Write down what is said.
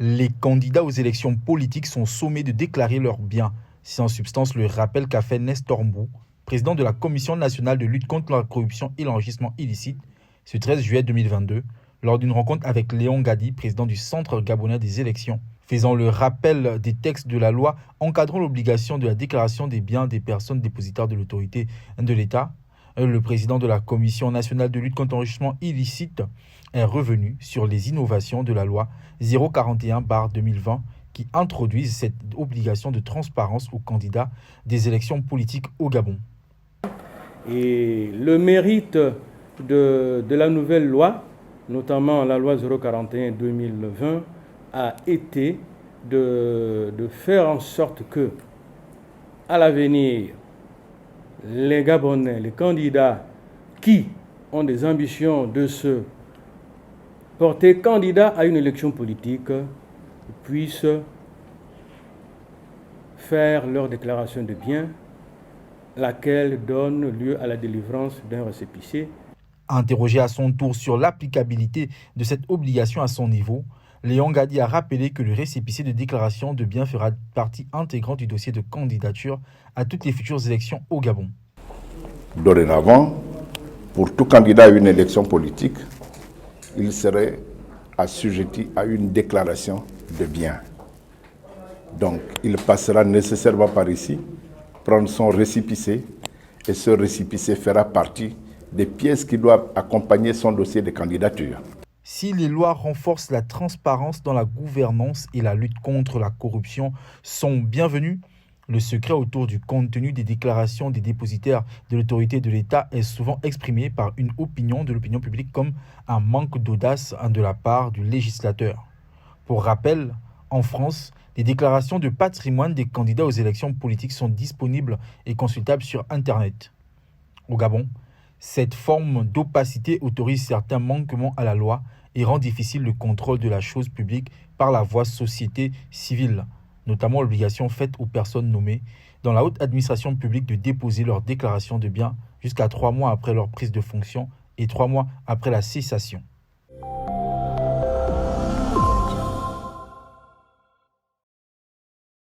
Les candidats aux élections politiques sont sommés de déclarer leurs biens. C'est en substance le rappel qu'a fait Nestor Mbou, président de la Commission nationale de lutte contre la corruption et l'enrichissement illicite, ce 13 juillet 2022, lors d'une rencontre avec Léon Gadi, président du Centre gabonais des élections, faisant le rappel des textes de la loi encadrant l'obligation de la déclaration des biens des personnes dépositaires de l'autorité de l'État. Le président de la Commission nationale de lutte contre l'enrichissement illicite est revenu sur les innovations de la loi 041/2020 qui introduisent cette obligation de transparence aux candidats des élections politiques au Gabon. Et le mérite de la nouvelle loi, notamment la loi 041/2020, a été de faire en sorte que, à l'avenir, les Gabonais, les candidats qui ont des ambitions de se porter candidat à une élection politique puissent faire leur déclaration de biens, laquelle donne lieu à la délivrance d'un récépissé. Interrogé à son tour sur l'applicabilité de cette obligation à son niveau, Léon Gadi a rappelé que le récépissé de déclaration de biens fera partie intégrante du dossier de candidature à toutes les futures élections au Gabon. Dorénavant, pour tout candidat à une élection politique, il serait assujetti à une déclaration de biens. Donc, il passera nécessairement par ici, prendre son récépissé, et ce récépissé fera partie des pièces qui doivent accompagner son dossier de candidature. Si les lois renforcent la transparence dans la gouvernance et la lutte contre la corruption sont bienvenues, le secret autour du contenu des déclarations des dépositaires de l'autorité de l'État est souvent exprimé par une opinion de l'opinion publique comme un manque d'audace de la part du législateur. Pour rappel, en France, les déclarations de patrimoine des candidats aux élections politiques sont disponibles et consultables sur Internet. Au Gabon, cette forme d'opacité autorise certains manquements à la loi et rend difficile le contrôle de la chose publique par la voie société civile, notamment l'obligation faite aux personnes nommées dans la haute administration publique de déposer leur déclaration de biens jusqu'à 3 mois après leur prise de fonction et 3 mois après la cessation.